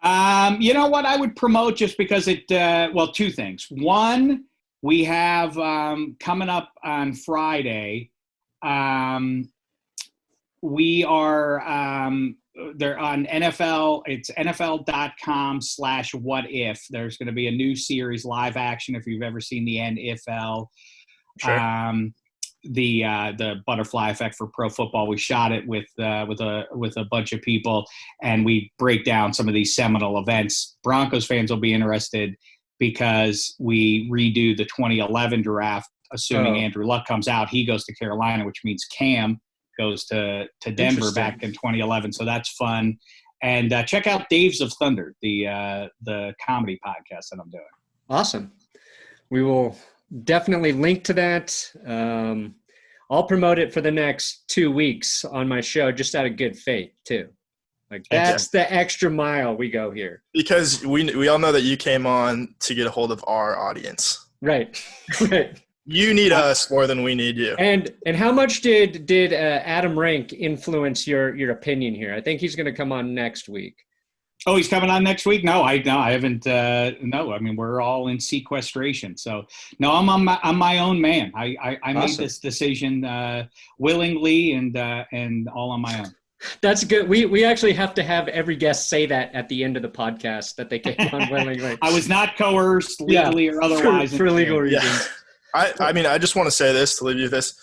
You know what I would promote, just because two things. One, we have coming up on Friday, we are they're on NFL. It's NFL.com/whatif. There's going to be a new series, live action. If you've ever seen the NFL, Sure. The butterfly effect for pro football. We shot it with a bunch of people, and we break down some of these seminal events. Broncos fans will be interested because we redo the 2011 draft. Assuming Andrew Luck comes out, he goes to Carolina, which means Cam goes to Denver back in 2011. So that's fun. And check out Daves of Thunder, the comedy podcast that I'm doing. Awesome. We will definitely link to that. I'll promote it for the next 2 weeks on my show, just out of good faith too. Like that's the extra mile we go here. Because we all know that you came on to get a hold of our audience. Right. Right. You need us more than we need you. And how much did Adam Rank influence your opinion here? I think he's going to come on next week. Oh, he's coming on next week? No, I haven't. No, I mean, we're all in sequestration. So no, I'm my own man. I made this decision willingly and all on my own. That's good. We actually have to have every guest say that at the end of the podcast that they came on willingly. I was not coerced legally or otherwise for legal reasons. Yeah. I mean, I just want to say this to leave you with this.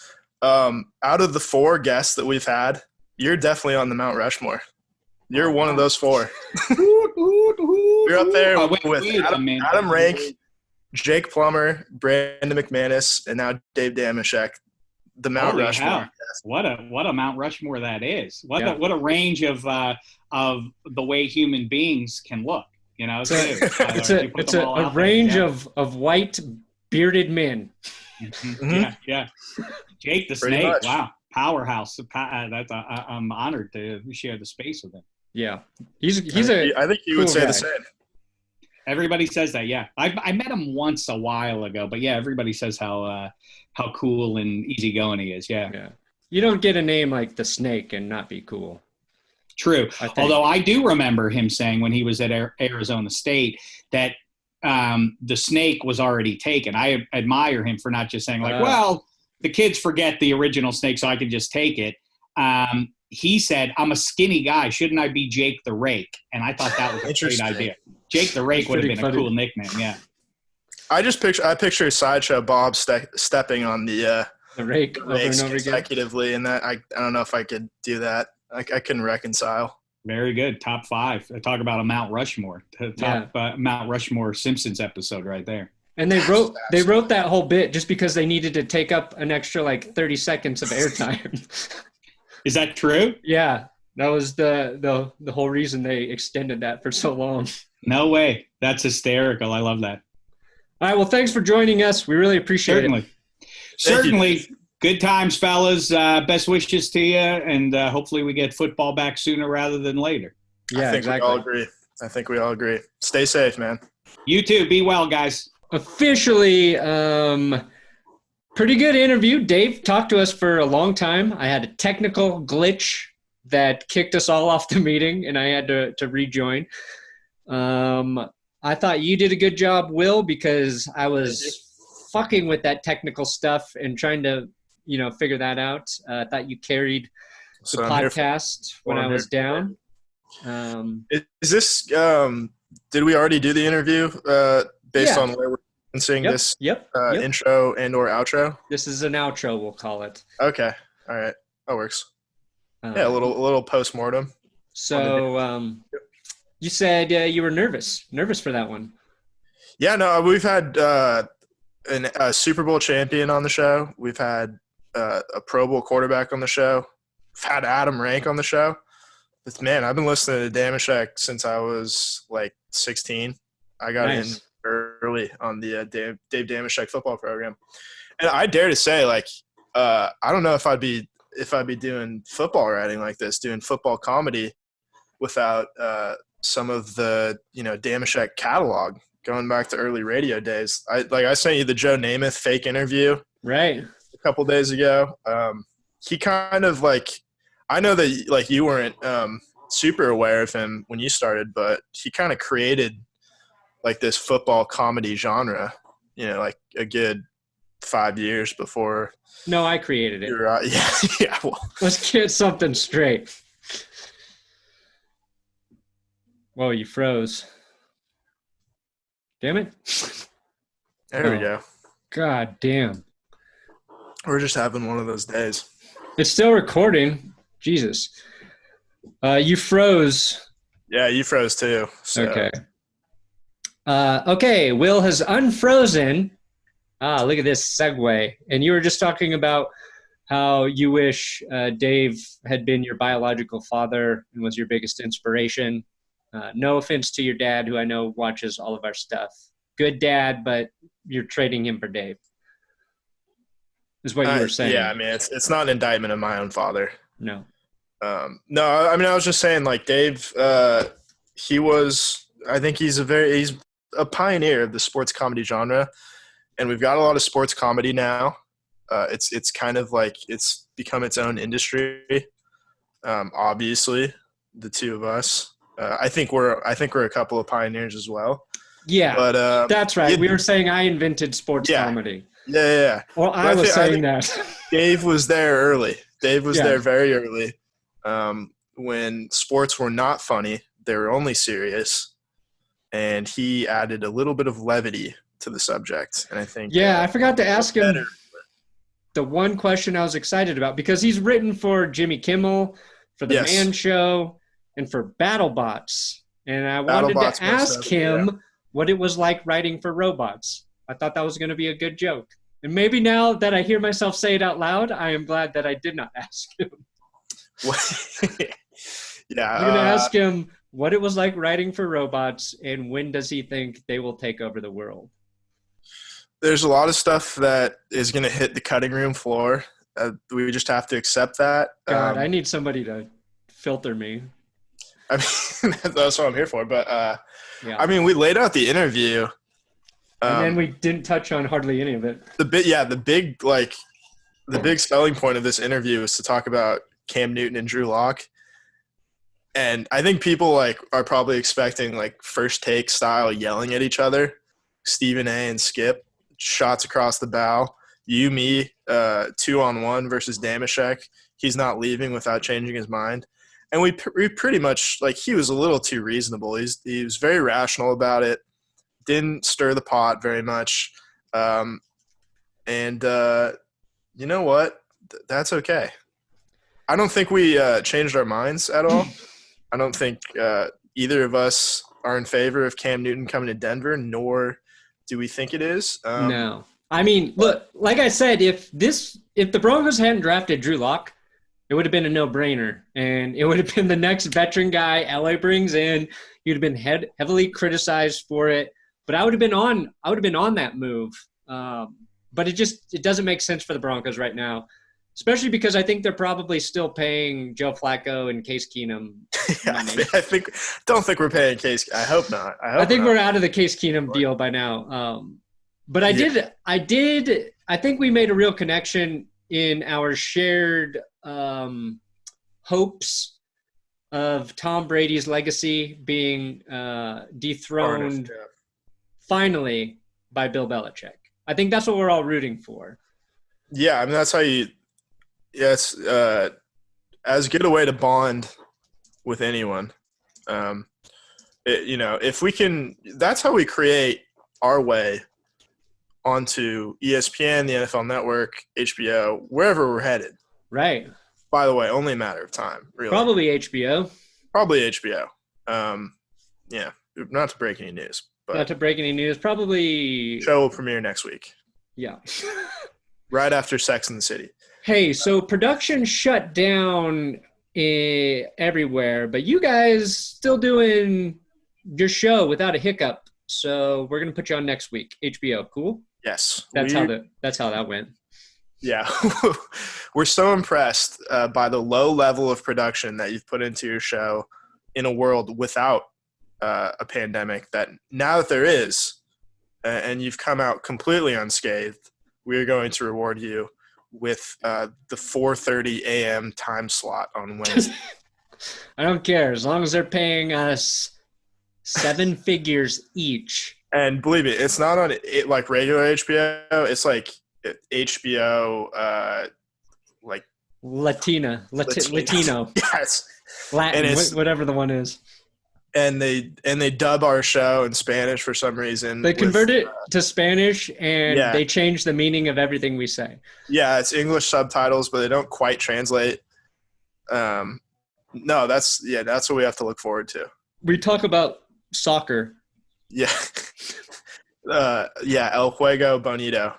Out of the 4 guests that we've had, you're definitely on the Mount Rushmore. You're one of those 4. You're up there with Adam Rank, Jake Plummer, Brandon McManus, and now Dave Dameshek. The Mount Rushmore. What a Mount Rushmore that is. What a range of the way human beings can look. You know, it's a range of white bearded men. Mm-hmm. Yeah. Jake the Snake. Much. Wow, powerhouse. I'm honored to share the space with him. Yeah, I think he would say the same. Everybody says that. Yeah, I met him once a while ago, but yeah, everybody says how cool and easygoing he is. Yeah. You don't get a name like the Snake and not be cool. True. Although I do remember him saying when he was at Arizona State that the Snake was already taken. I admire him for not just saying well, the kids forget the original Snake, so I can just take it. He said, I'm a skinny guy. Shouldn't I be Jake the Rake? And I thought that was a great idea. Jake the Rake would have been a cool nickname. Yeah. I picture Sideshow Bob stepping on the rake over and over consecutively, and that I don't know if I could do that. I couldn't reconcile. Very good. Top 5. Talk about a Mount Rushmore. Mount Rushmore Simpsons episode right there. And they wrote that whole bit just because they needed to take up an extra 30 seconds of airtime. Is that true? Yeah. That was the whole reason they extended that for so long. No way. That's hysterical. I love that. All right. Well, thanks for joining us. We really appreciate it. Certainly. Good times, fellas. Best wishes to you, and hopefully we get football back sooner rather than later. Yeah, I think we all agree. Stay safe, man. You too. Be well, guys. Officially, pretty good interview. Dave talked to us for a long time. I had a technical glitch that kicked us all off the meeting, and I had to rejoin. I thought you did a good job, Will, because I was fucking with that technical stuff and trying to figure that out. I thought you carried the podcast when I was down. Is this did we already do the interview based on where we're seeing this intro and or outro? This is an outro, we'll call it. Okay. All right. That works. A little postmortem. So you said you were nervous for that one. Yeah, no, we've had a Super Bowl champion on the show. We've had a Pro Bowl quarterback on the show. We've had Adam Rank on the show. But man, I've been listening to Dameshek since I was 16. I got in early on the Dave Dameshek football program, and I dare to say, I don't know if I'd be doing football writing like this, doing football comedy, without some of the Dameshek catalog. Going back to early radio days, I sent you the Joe Namath fake interview right a couple days ago. He kind of I know that you weren't super aware of him when you started, but he kind of created this football comedy genre, a good 5 years before. No, I created it. Yeah. Well, let's get something straight. Whoa, you froze. Damn it. There we go. God damn. We're just having one of those days. It's still recording. Jesus. You froze. Yeah, you froze too. So. Okay. Okay, Will has unfrozen. Look at this segue. And you were just talking about how you wish Dave had been your biological father and was your biggest inspiration. No offense to your dad, who I know watches all of our stuff. Good dad, but you're trading him for Dave. Is what you were saying. Yeah, I mean, it's not an indictment of my own father. No. No, I mean, I was just saying, like, Dave, he was – I think he's a pioneer of the sports comedy genre, and we've got a lot of sports comedy now. It's kind of like it's become its own industry. Obviously, the two of us. I think we're a couple of pioneers as well. Yeah, but that's right. We were saying I invented sports comedy. Yeah. Well, I was saying that. Dave was there early. Dave was there very early. When sports were not funny, they were only serious, and he added a little bit of levity to the subject. And I think I forgot to ask him the one question I was excited about, because he's written for Jimmy Kimmel, for The Man Show, and for BattleBots. And I wanted to ask him what it was like writing for robots. I thought that was going to be a good joke. And maybe now that I hear myself say it out loud, I am glad that I did not ask him. I'm going to ask him what it was like writing for robots, and when does he think they will take over the world? There's a lot of stuff that is going to hit the cutting room floor. We just have to accept that. God, I need somebody to filter me. I mean, that's what I'm here for. But, I mean, we laid out the interview. And then we didn't touch on hardly any of it. The big selling point of this interview is to talk about Cam Newton and Drew Lock. And I think people are probably expecting first take style yelling at each other. Stephen A and Skip, shots across the bow. You, me, 2-on-1 versus Dameshek. He's not leaving without changing his mind. And we pretty much he was a little too reasonable. He was very rational about it. Didn't stir the pot very much. And you know what? That's okay. I don't think we changed our minds at all. I don't think either of us are in favor of Cam Newton coming to Denver, nor do we think it is. No. I mean, look, like I said, if the Broncos hadn't drafted Drew Lock, it would have been a no-brainer. And it would have been the next veteran guy LA brings in. You'd have been heavily criticized for it. But I would have been on that move. But it doesn't make sense for the Broncos right now, especially because I think they're probably still paying Joe Flacco and Case Keenum money. Don't think we're paying Case. I hope not. I think we're out of the Case Keenum deal by now. But I think we made a real connection in our shared hopes of Tom Brady's legacy being dethroned finally by Bill Belichick. I think that's what we're all rooting for. Yeah, I mean, that's how you – it's as good a way to bond with anyone. If we can – that's how we create our way onto ESPN, the NFL Network, HBO, wherever we're headed. Right. By the way, only a matter of time, really. Probably HBO. Yeah, not to break any news. But not to break any news. Probably. Show will premiere next week. Yeah. Right after Sex and the City. Hey, so production shut down everywhere, but you guys still doing your show without a hiccup. So we're gonna put you on next week. HBO, cool? Yes. That's how that went. Yeah. We're so impressed by the low level of production that you've put into your show in a world without a pandemic, that now that there is, and you've come out completely unscathed, we are going to reward you with the 4:30 a.m. time slot on Wednesday. I don't care. As long as they're paying us 7 figures each. And believe me, it's not on like regular HBO. It's like HBO, like Latino. Yes. Latin, whatever the one is. and they dub our show in Spanish for some reason. They convert it to Spanish, and they change the meaning of everything we say. Yeah, it's English subtitles, but they don't quite translate. No, that's what we have to look forward to. We talk about soccer. Yeah. El Juego Bonito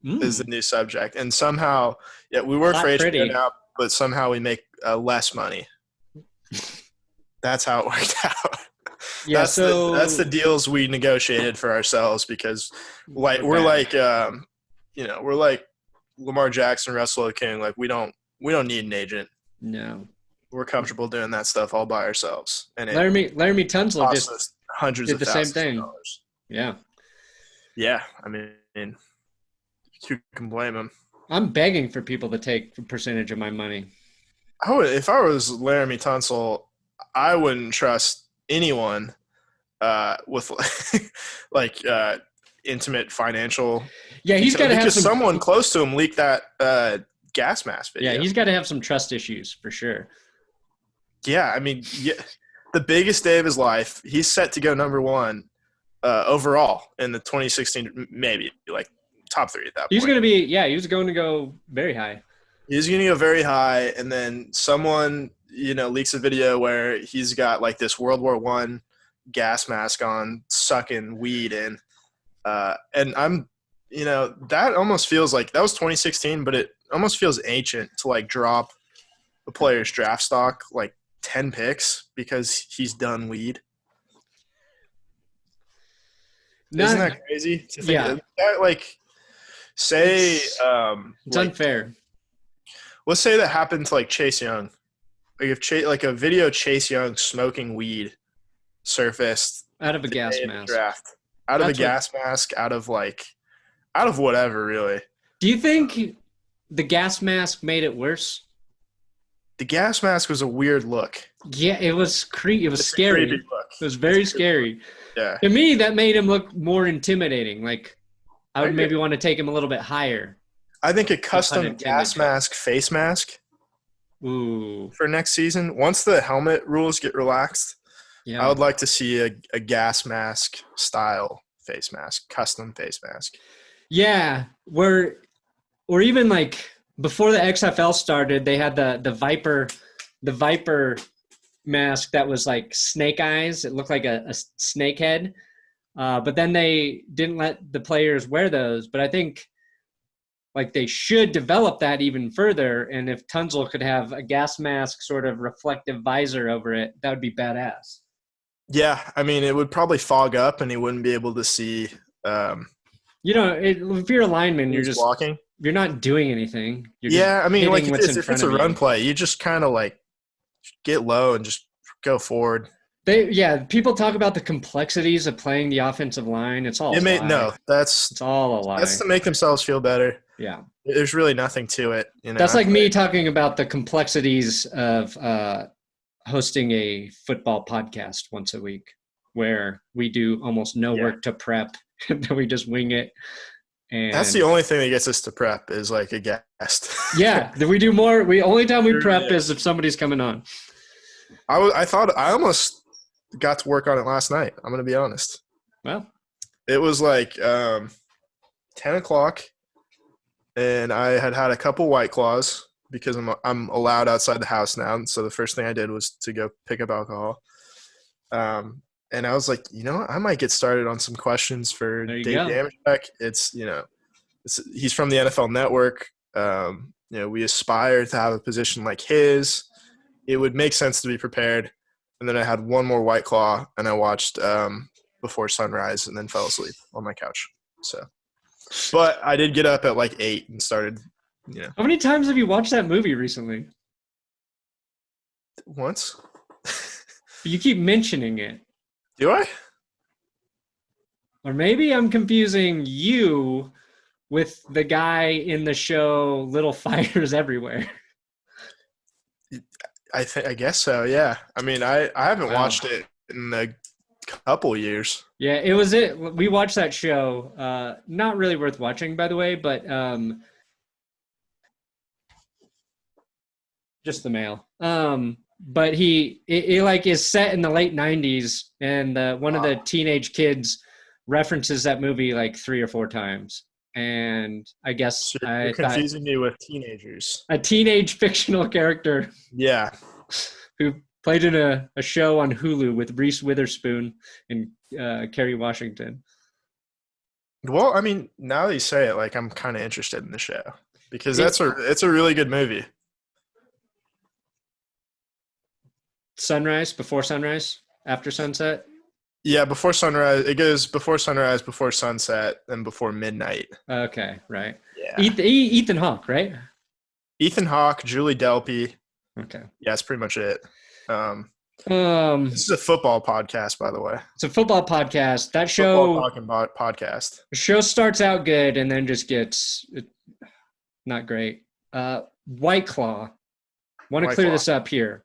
is the new subject. And somehow, we work for HBO now, but somehow we make less money. That's how it worked out. Yeah, that's the deals we negotiated for ourselves because we're like Lamar Jackson, Russell King. Like we don't need an agent. No. We're comfortable doing that stuff all by ourselves. And Laramie Tunsil just hundreds did of the same thing. Of dollars. Yeah. Yeah, I mean, who can blame him? I'm begging for people to take a percentage of my money. If I was Laramie Tunsil, I wouldn't trust anyone with intimate financial. Yeah, he's got to have someone close to him leak that gas mask video. Yeah, he's got to have some trust issues for sure. Yeah, I mean, the biggest day of his life. He's set to go number one overall in the 2016, maybe like top 3 at that point. He's going to be, he was going to go very high. He's going to go very high, and then someone, leaks a video where he's got like this World War I gas mask on, sucking weed in. And I'm, that almost feels like that was 2016, but it almost feels ancient to like drop a player's draft stock like 10 picks because he's done weed. Isn't that crazy? To think that, say it's unfair. Let's say that happened to like Chase Young. Like if a video of Chase Young smoking weed surfaced out of a gas mask draft, out of whatever really. Do you think the gas mask made it worse? The gas mask was a weird look. Yeah, it was It was scary. It was very scary. Yeah. To me, that made him look more intimidating. Like I would maybe want to take him a little bit higher. I think a custom gas mask, face mask. Ooh. For next season, once the helmet rules get relaxed, I would like to see a gas mask style face mask, custom face mask. Yeah, or even like before the XFL started, they had the Viper mask that was like snake eyes. It looked like a snake head. But then they didn't let the players wear those. But I think like they should develop that even further. And if Tunsil could have a gas mask sort of reflective visor over it, that would be badass. Yeah, I mean, it would probably fog up and he wouldn't be able to see. If you're a lineman, you're just walking. You're not doing anything. I mean, like if it's a run play, you just kind of like get low and just go forward. People talk about the complexities of playing the offensive line. It's all it's all a lie. That's to make themselves feel better. Yeah. There's really nothing to it. That's like me talking about the complexities of hosting a football podcast once a week where we do almost no work to prep and then we just wing it. And that's the only thing that gets us to prep is like a guest. Yeah. We do more. Only time we prep is if somebody's coming on. I thought I almost got to work on it last night. I'm going to be honest. Well, it was like 10 o'clock and I had a couple White Claws because I'm allowed outside the house now. And so the first thing I did was to go pick up alcohol. And I was like, I might get started on some questions for Dave Dameshek. He's from the NFL Network. We aspire to have a position like his. It would make sense to be prepared. And then I had one more White Claw, and I watched Before Sunrise and then fell asleep on my couch. So, but I did get up at like 8 and started, How many times have you watched that movie recently? Once. You keep mentioning it. Do I? Or maybe I'm confusing you with the guy in the show Little Fires Everywhere. I guess so, yeah. I mean, I haven't watched it in a couple years. Yeah, it was it. We watched that show. Not really worth watching, by the way, but just the mail. but it like is set in the late 90s, and one of the teenage kids references that movie like 3 or 4 times. And I guess you're confusing me with teenagers. A teenage fictional character. Yeah. Who played in a show on Hulu with Reese Witherspoon and Kerry Washington. Well, I mean, now that you say it, like I'm kind of interested in the show because it's a really good movie. Sunrise, before sunrise, after sunset? Yeah, before sunrise. It goes before sunrise, before sunset, and before midnight. Okay, right. Yeah. Ethan Hawke, right? Ethan Hawke, Julie Delpy. Okay. Yeah, that's pretty much it. This is a football podcast, by the way. It's a football podcast. That show podcast. The show starts out good and then just gets not great. White Claw. Want to clear this up here.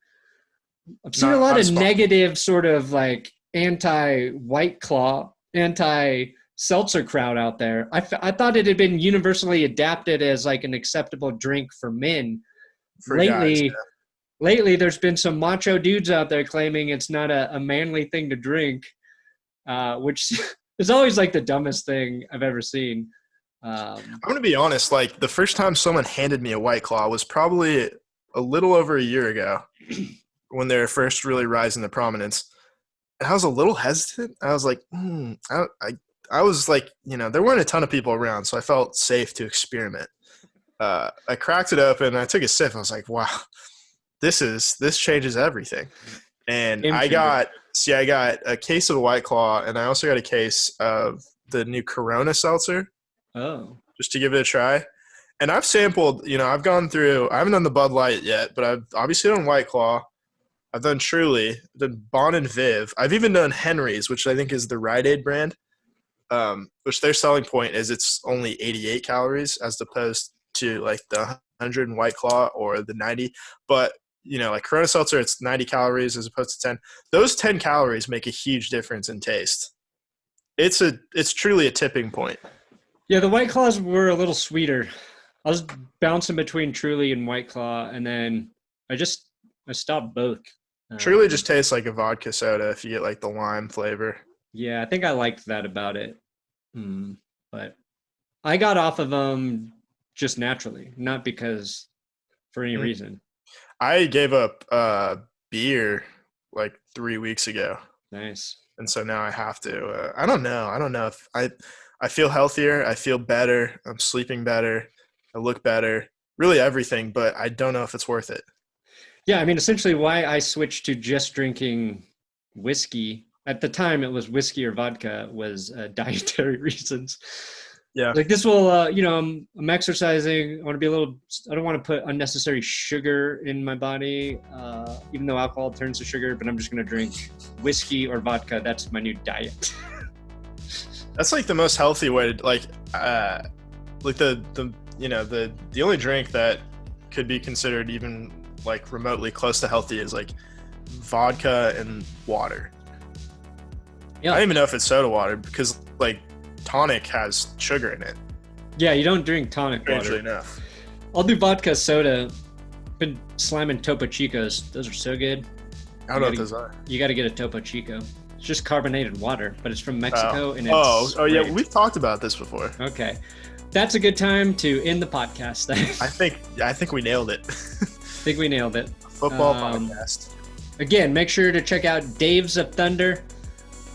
I've seen a lot of negative sort of like anti-White Claw, anti-seltzer crowd out there. I thought it had been universally adapted as like an acceptable drink for men. For guys, yeah. Lately, there's been some macho dudes out there claiming it's not a manly thing to drink, which is always like the dumbest thing I've ever seen. I'm going to be honest. Like the first time someone handed me a White Claw was probably a little over a year ago when they were first really rising to prominence. And I was a little hesitant. I was like, I was like, there weren't a ton of people around, so I felt safe to experiment. I cracked it open. I took a sip. I was like, wow. This changes everything. And I got a case of White Claw, and I also got a case of the new Corona seltzer. Oh. Just to give it a try. And I've sampled, I've gone through, I haven't done the Bud Light yet, but I've obviously done White Claw. I've done Truly, I've done Bon and Viv. I've even done Henry's, which I think is the Rite Aid brand, which their selling point is it's only 88 calories as opposed to like the 100 in White Claw or the 90. But like Corona Seltzer, it's 90 calories as opposed to 10. Those 10 calories make a huge difference in taste. It's truly a tipping point. Yeah, the White Claws were a little sweeter. I was bouncing between Truly and White Claw, and then I stopped both. Truly just tastes like a vodka soda if you get like the lime flavor. Yeah, I think I liked that about it. But I got off of them just naturally, not because for any reason. I gave up beer like 3 weeks ago. Nice. And so now I have to. I don't know if I feel healthier. I feel better. I'm sleeping better. I look better. Really everything, but I don't know if it's worth it. Yeah, I mean, essentially why I switched to just drinking whiskey. At the time, it was whiskey or vodka was dietary reasons. Yeah. Like this will, I'm exercising. I want to be I don't want to put unnecessary sugar in my body, even though alcohol turns to sugar, but I'm just going to drink whiskey or vodka. That's my new diet. That's like the most healthy way to like the only drink that could be considered even like remotely close to healthy is like vodka and water. Yeah. I don't even know if it's soda water because like tonic has sugar in it. Yeah, you don't drink tonic water. Strangely enough. I'll do vodka soda. Been slamming Topo Chicos. Those are so good. I don't know what those are. You got to get a Topo Chico. It's just carbonated water, but it's from Mexico and it's Oh yeah, we've talked about this before. Okay. That's a good time to end the podcast. I think we nailed it. I think we nailed it. Football podcast. Again, make sure to check out Dave's of Thunder,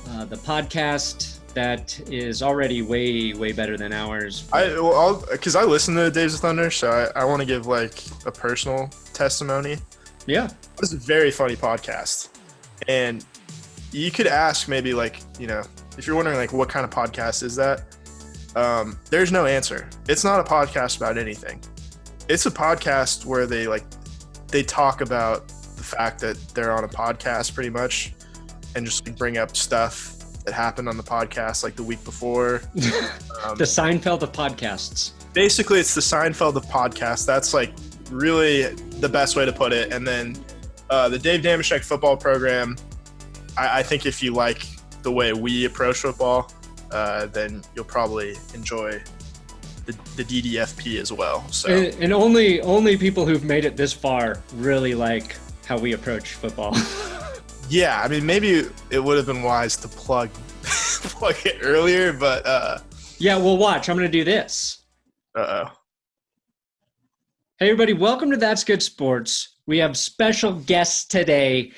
the podcast that is already way, way better than ours. Because I listen to Dave's of Thunder, so I want to give like a personal testimony. Yeah. This is a very funny podcast. And you could ask maybe like, if you're wondering like what kind of podcast is that, there's no answer. It's not a podcast about anything. It's a podcast where they talk about the fact that they're on a podcast pretty much and just bring up stuff that happened on the podcast like the week before. The Seinfeld of podcasts. Basically, it's the Seinfeld of podcasts. That's like really the best way to put it. And then the Dave Dameshek football program, I think if you like the way we approach football, then you'll probably enjoy the DDFP as well. So and only people who've made it this far really like how we approach football. Yeah, I mean, maybe it would have been wise to plug it earlier, but yeah, well, watch. I'm going to do this. Uh-oh. Hey, everybody. Welcome to That's Good Sports. We have special guests today.